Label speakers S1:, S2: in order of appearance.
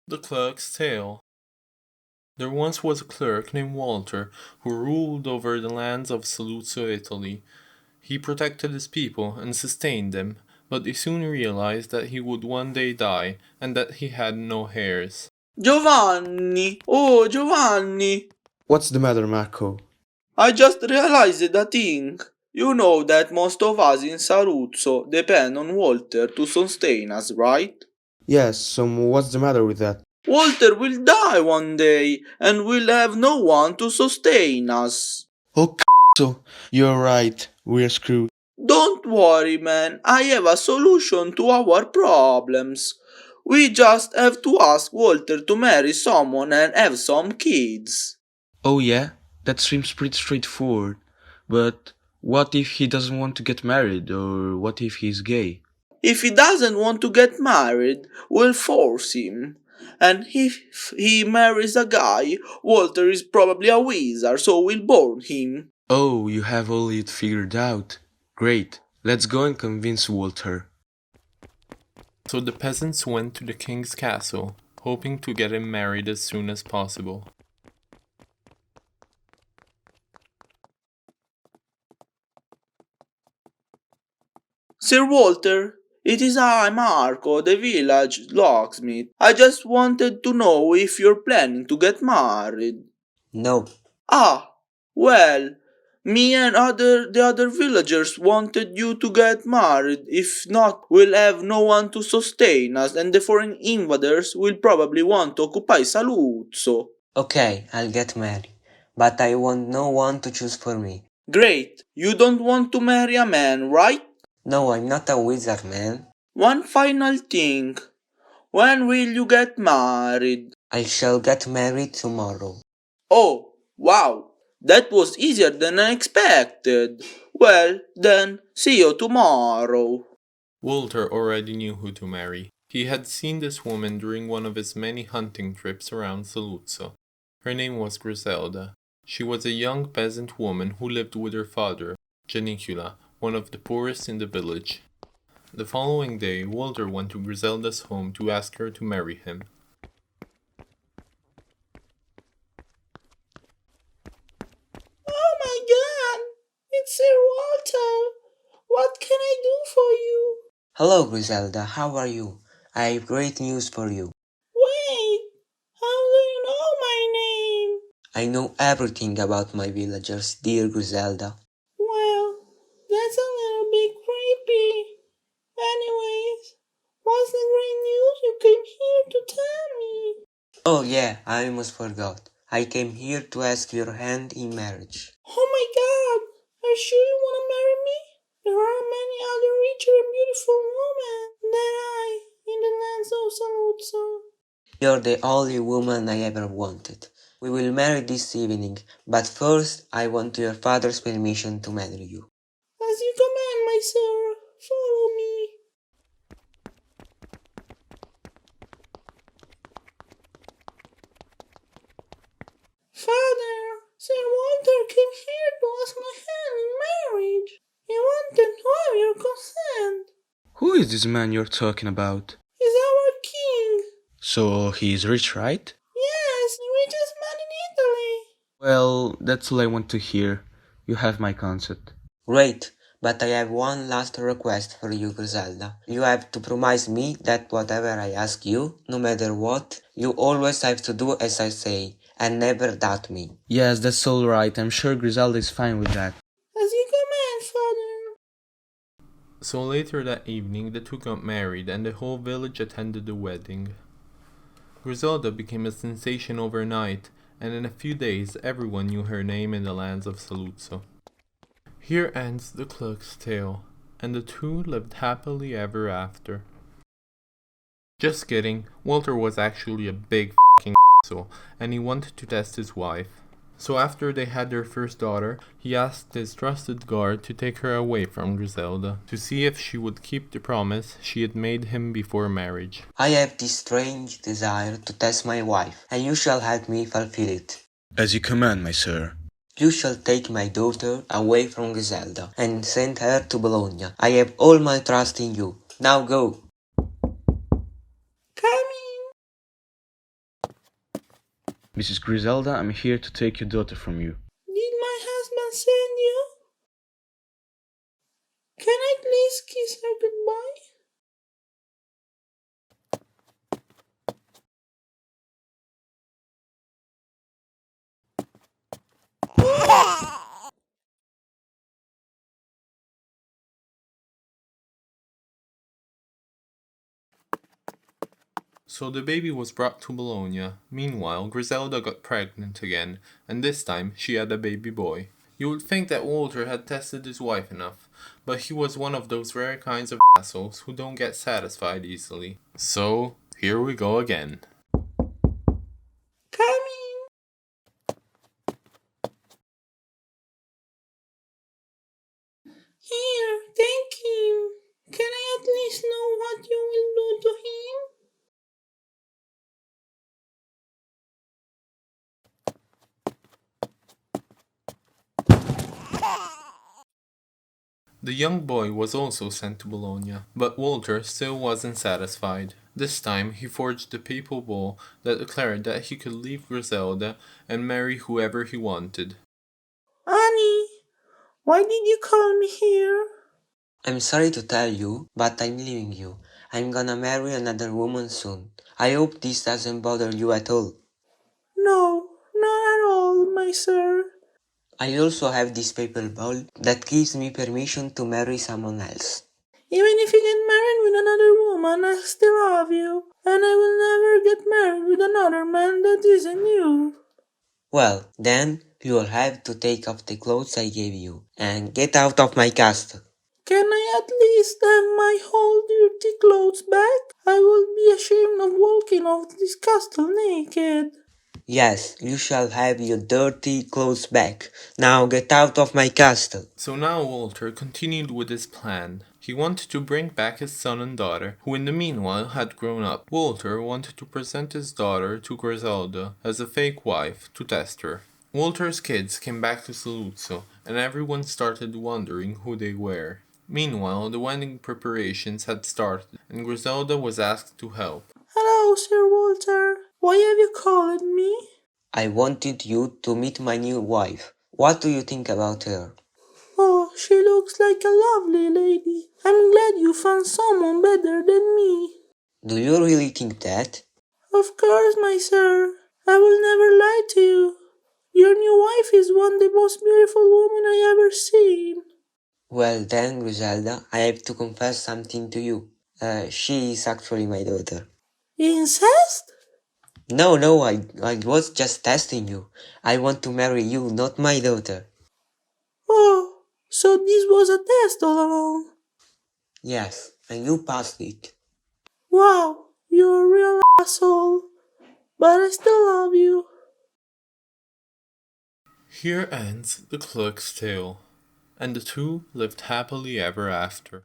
S1: The Clerk's Tale. There once was a clerk named Walter who ruled over the lands of Saluzzo, Italy. He protected his people and sustained them, but he soon realized that he would one day die and that he had no heirs.
S2: Giovanni! Oh, Giovanni!
S3: What's the matter, Marco?
S2: I just realized a thing. You know that most of us in Saluzzo depend on Walter to sustain us, right?
S3: Yes, so what's the matter with that?
S2: Walter will die one day, and we'll have no one to sustain us.
S3: Oh, so you're right. We're screwed.
S2: Don't worry, man. I have a solution to our problems. We just have to ask Walter to marry someone and have some kids.
S3: Oh, yeah? That seems pretty straightforward. But what if he doesn't want to get married, or what if he's gay?
S2: If he doesn't want to get married, we'll force him. And if he marries a guy, Walter is probably a wizard, so we'll burn him.
S3: Oh, you have all it figured out. Great. Let's go and convince Walter.
S1: So the peasants went to the king's castle, hoping to get him married as soon as possible.
S2: Sir Walter, it is I, Marco, the village locksmith. I just wanted to know if you're planning to get married.
S4: No.
S2: Ah, well, me and the other villagers wanted you to get married. If not, we'll have no one to sustain us, and the foreign invaders will probably want to occupy Saluzzo.
S4: Okay, I'll get married. But I want no one to choose for me.
S2: Great, you don't want to marry a man, right?
S4: No, I'm not a wizard, man.
S2: One final thing. When will you get married?
S4: I shall get married tomorrow.
S2: Oh, wow, that was easier than I expected. Well, then, see you tomorrow.
S1: Walter already knew who to marry. He had seen this woman during one of his many hunting trips around Saluzzo. Her name was Griselda. She was a young peasant woman who lived with her father, Janicula, one of the poorest in the village. The following day, Walter went to Griselda's home to ask her to marry him.
S2: Oh my god, it's Sir Walter. What can I do for you?
S4: Hello, Griselda. How are you? I have great news for you.
S2: Wait, how do you know my name?
S4: I know everything about my villagers, dear Griselda.
S2: Well, that's a little bit creepy. Anyways, what's the great news you came here to tell me?
S4: Oh yeah, I almost forgot. I came here to ask your hand in marriage.
S2: Oh my god, are you sure you want to marry me? There are many other richer and beautiful women than I in the lands of Saluzzo.
S4: You're the only woman I ever wanted. We will marry this evening, but first I want your father's permission to marry you.
S2: As you command, my sir. Follow me. Father, Sir Walter came here to ask my hand in marriage. He wanted to have your consent.
S3: Who is this man you're talking about?
S2: He's our king.
S3: So he's rich, right?
S2: Yes, the richest man in Italy.
S3: Well, that's all I want to hear. You have my consent.
S4: Great, but I have one last request for you, Griselda. You have to promise me that whatever I ask you, no matter what, you always have to do as I say, and never doubt me.
S3: Yes, that's all right. I'm sure Griselda is fine with that.
S2: As you command, father.
S1: So later that evening, the two got married and the whole village attended the wedding. Griselda became a sensation overnight, and in a few days everyone knew her name in the lands of Saluzzo. Here ends the Clerk's Tale, and the two lived happily ever after. Just kidding, Walter was actually a big f***ing asshole, and he wanted to test his wife. So after they had their first daughter, he asked his trusted guard to take her away from Griselda, to see if she would keep the promise she had made him before marriage.
S4: I have this strange desire to test my wife, and you shall help me fulfill it.
S3: As you command, my sir.
S4: You shall take my daughter away from Griselda and send her to Bologna. I have all my trust in you. Now go.
S3: Mrs. Griselda, I'm here to take your daughter from you.
S2: Did my husband send you? Can I please kiss her goodbye?
S1: So the baby was brought to Bologna. Meanwhile, Griselda got pregnant again, and this time she had a baby boy. You would think that Walter had tested his wife enough, but he was one of those rare kinds of assholes who don't get satisfied easily. So, here we go again.
S2: Coming. Here, thank him. Can I at least know what you will do to him?
S1: The young boy was also sent to Bologna, but Walter still wasn't satisfied. This time he forged a papal bull that declared that he could leave Griselda and marry whoever he wanted.
S2: Annie, why did you call me here?
S4: I'm sorry to tell you, but I'm leaving you. I'm gonna marry another woman soon. I hope this doesn't bother you at all.
S2: No, not at all, my sir.
S4: I also have this papal bull that gives me permission to marry someone else.
S2: Even if you get married with another woman, I still love you. And I will never get married with another man that isn't you.
S4: Well, then you'll have to take off the clothes I gave you and get out of my castle.
S2: Can I at least have my whole dirty clothes back? I will be ashamed of walking off this castle naked.
S4: Yes, you shall have your dirty clothes back. Now get out of my castle.
S1: So now Walter continued with his plan. He wanted to bring back his son and daughter, who in the meanwhile had grown up. Walter wanted to present his daughter to Griselda as a fake wife to test her. Walter's kids came back to Saluzzo, and everyone started wondering who they were. Meanwhile, the wedding preparations had started, and Griselda was asked to help.
S2: Hello, Sir Walter. Why have you called me?
S4: I wanted you to meet my new wife. What do you think about her?
S2: Oh, she looks like a lovely lady. I'm glad you found someone better than me.
S4: Do you really think that?
S2: Of course, my sir. I will never lie to you. Your new wife is the most beautiful woman I ever seen.
S4: Well then, Griselda, I have to confess something to you. She is actually my daughter.
S2: Incest?
S4: No, I was just testing you. I want to marry you, not my daughter.
S2: Oh, so this was a test all along.
S4: Yes, and you passed it.
S2: Wow, you're a real asshole. But I still love you.
S1: Here ends the Clerk's Tale, and the two lived happily ever after.